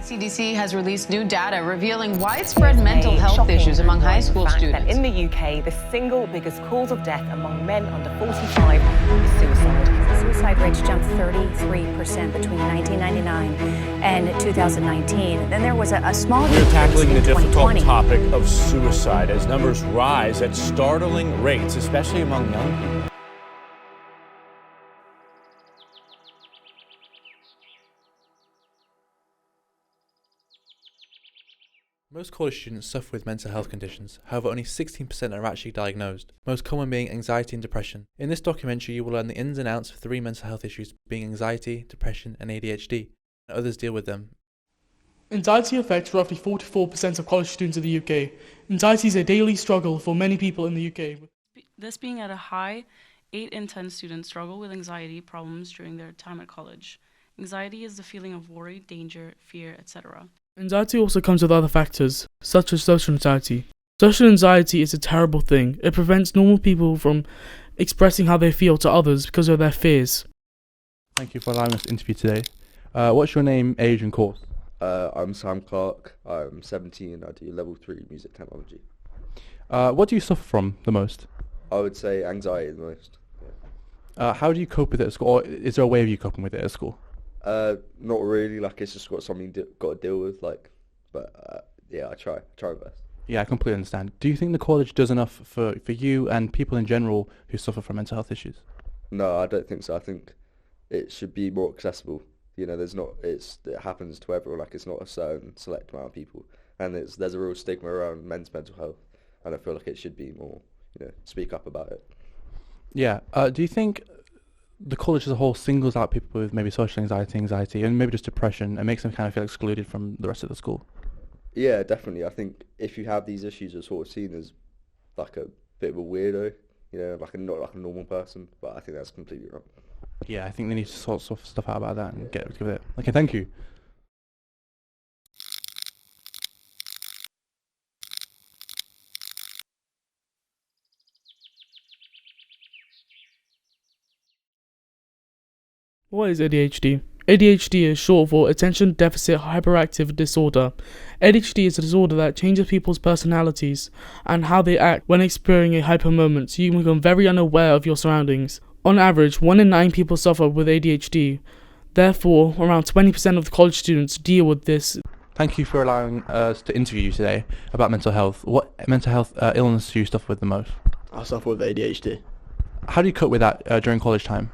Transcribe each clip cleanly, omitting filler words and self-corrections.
CDC has released new data revealing widespread mental health issues among high school students. That in the UK, the single biggest cause of death among men under 45 is suicide. Suicide rates jumped 33% between 1999 and 2019. Then there was a small We're tackling the difficult 2020. topic of suicide as numbers rise at startling rates, especially among young people. Most college students suffer with mental health conditions, however only 16% are actually diagnosed, most common being anxiety and depression. In this documentary you will learn the ins and outs of 3 mental health issues being anxiety, depression and ADHD, and others deal with them. Anxiety affects roughly 44% of college students in the UK. Anxiety is a daily struggle for many people in the UK. This being at a high, 8 in 10 students struggle with anxiety problems during their time at college. Anxiety is the feeling of worry, danger, fear, etc. Anxiety also comes with other factors, such as social anxiety. Social anxiety is a terrible thing. It prevents normal people from expressing how they feel to others because of their fears. Thank you for allowing us to interview today. What's your name, age and course? I'm Sam Clark. I'm 17. I do level 3 music technology. What do you suffer from the most? I would say anxiety the most. Yeah. How do you cope with it at school? Or is there a way of you coping with it at school? Not really. Like, it's just got something got to deal with. Like, but yeah, I try my best. Yeah, I completely understand. Do you think the college does enough for you and people in general who suffer from mental health issues? No, I don't think so. I think it should be more accessible. You know, it happens to everyone. Like, it's not a certain select amount of people, and there's a real stigma around men's mental health, and I feel like it should be more, speak up about it. Yeah. Do you think the college as a whole singles out people with maybe social anxiety, and maybe just depression, and makes them kind of feel excluded from the rest of the school? Yeah, definitely. I think if you have these issues, you're sort of seen as like a bit of a weirdo, like not like a normal person. But I think that's completely wrong. Yeah, I think they need to sort stuff out about that and get with it. Okay, thank you. What is ADHD? ADHD is short for Attention Deficit Hyperactive Disorder. ADHD is a disorder that changes people's personalities and how they act when experiencing a hyper moment, so you can become very unaware of your surroundings. On average, 1 in 9 people suffer with ADHD. Therefore, around 20% of the college students deal with this. Thank you for allowing us to interview you today about mental health. What mental health illness do you suffer with the most? I suffer with ADHD. How do you cope with that during college time?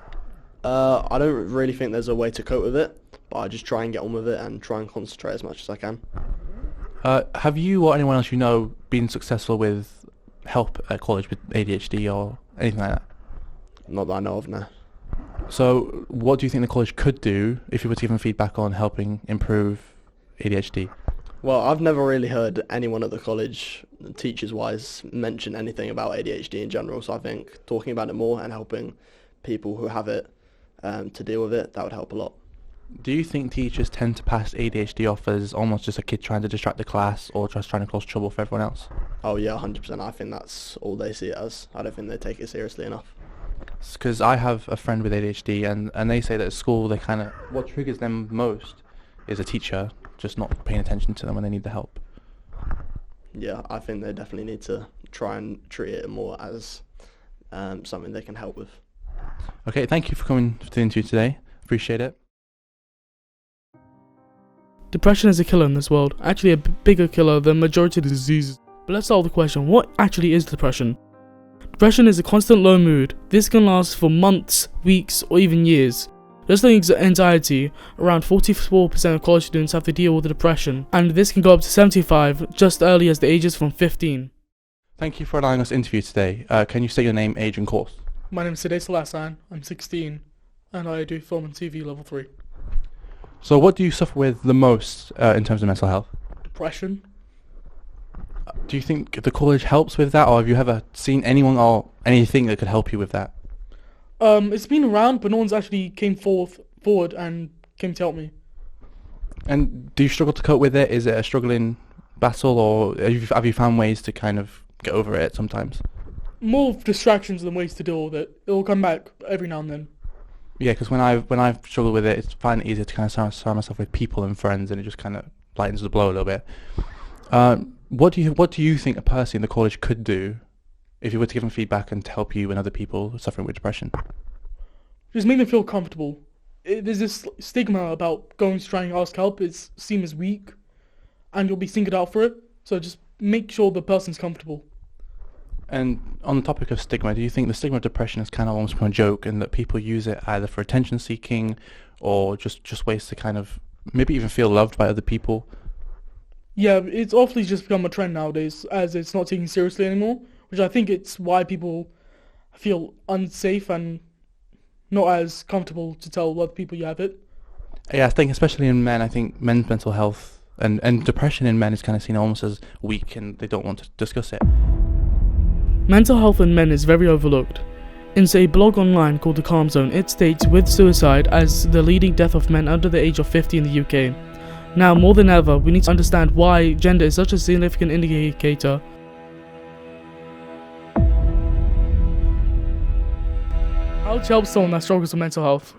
I don't really think there's a way to cope with it, but I just try and get on with it and try and concentrate as much as I can. Have you or anyone else you know been successful with help at college with ADHD or anything like that? Not that I know of, no. So what do you think the college could do if you were to give them feedback on helping improve ADHD? Well, I've never really heard anyone at the college, teachers-wise, mention anything about ADHD in general, so I think talking about it more and helping people who have it to deal with it, that would help a lot. Do you think teachers tend to pass ADHD off as almost just a kid trying to distract the class or just trying to cause trouble for everyone else? Oh yeah, 100%. I think that's all they see it as. I don't think they take it seriously enough. Because I have a friend with ADHD and they say that at school what triggers them most is a teacher just not paying attention to them when they need the help. Yeah, I think they definitely need to try and treat it more as something they can help with. Okay, thank you for coming to the interview today. Appreciate it. Depression is a killer in this world, actually a bigger killer than majority of the diseases. But let's solve the question, what actually is depression? Depression is a constant low mood. This can last for months, weeks, or even years. Just like anxiety, around 44% of college students have to deal with depression, and this can go up to 75% just early as the ages from 15. Thank you for allowing us to interview today. Can you state your name, age and course? My name is Sideh Salassan, I'm 16, and I do film and TV level 3. So what do you suffer with the most in terms of mental health? Depression. Do you think the college helps with that, or have you ever seen anyone or anything that could help you with that? It's been around, but no one's actually came forward and came to help me. And do you struggle to cope with it? Is it a struggling battle, or have you found ways to kind of get over it sometimes? More of distractions than ways to deal with it. It'll come back every now and then. Yeah, because when I've struggled with it, it's find it easier to kind of surround myself with people and friends, and it just kind of lightens the blow a little bit. What do you think a person in the college could do if you were to give them feedback and to help you and other people suffering with depression? Just make them feel comfortable. There's this stigma about going to try and ask help. It's seen as weak, and you'll be singled out for it. So just make sure the person's comfortable. And on the topic of stigma, do you think the stigma of depression is kind of almost become a joke, and that people use it either for attention seeking or just ways to kind of maybe even feel loved by other people? Yeah, it's awfully just become a trend nowadays, as it's not taken seriously anymore, which I think it's why people feel unsafe and not as comfortable to tell other people you have it. Yeah, I think especially in men, I think men's mental health and depression in men is kind of seen almost as weak, and they don't want to discuss it. Mental health in men is very overlooked. In a blog online called The Calm Zone, it states with suicide as the leading death of men under the age of 50 in the UK. Now, more than ever, we need to understand why gender is such a significant indicator. How to help someone that struggles with mental health?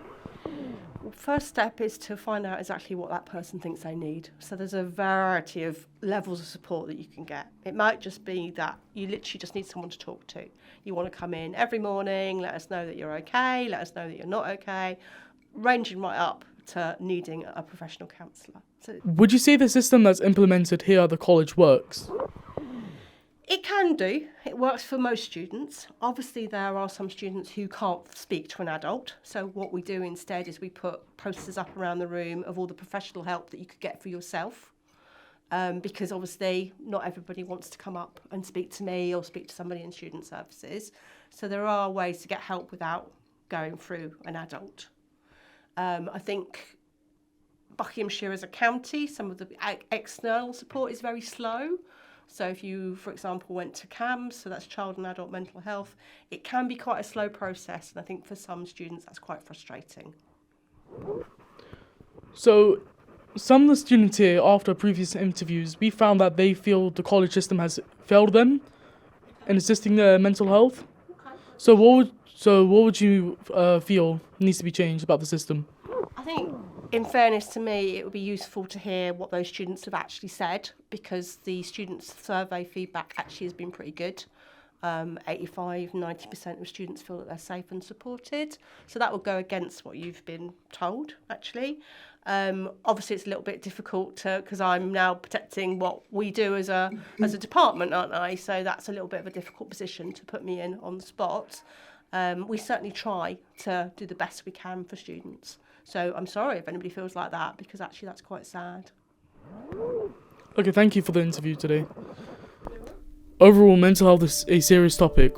First step is to find out exactly what that person thinks they need. So there's a variety of levels of support that you can get. It might just be that you literally just need someone to talk to. You want to come in every morning, let us know that you're okay, let us know that you're not okay, ranging right up to needing a professional counsellor. So would you say the system that's implemented here at the college works? it can do. It works for most students. Obviously, there are some students who can't speak to an adult. So what we do instead is we put posters up around the room of all the professional help that you could get for yourself. Because obviously not everybody wants to come up and speak to me or speak to somebody in student services. So there are ways to get help without going through an adult. I think Buckinghamshire as a county, some of the external support is very slow. So if you, for example, went to CAMHS, so that's Child and Adult Mental Health, it can be quite a slow process, and I think for some students that's quite frustrating. So some of the students here, after previous interviews, we found that they feel the college system has failed them in assisting their mental health. Okay. So what would you feel needs to be changed about the system? I think, in fairness to me, it would be useful to hear what those students have actually said, because the students' survey feedback actually has been pretty good. 85-90% of students feel that they're safe and supported. So that will go against what you've been told, actually. Obviously, it's a little bit difficult because I'm now protecting what we do as a department, aren't I? So that's a little bit of a difficult position to put me in on the spot. We certainly try to do the best we can for students. So I'm sorry if anybody feels like that, because actually that's quite sad. Okay, thank you for the interview today. Overall, mental health is a serious topic,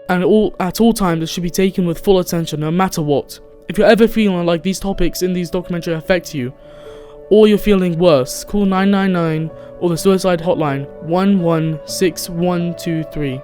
and at all times it should be taken with full attention, no matter what. If you're ever feeling like these topics in these documentaries affect you, or you're feeling worse, call 999 or the suicide hotline 116123.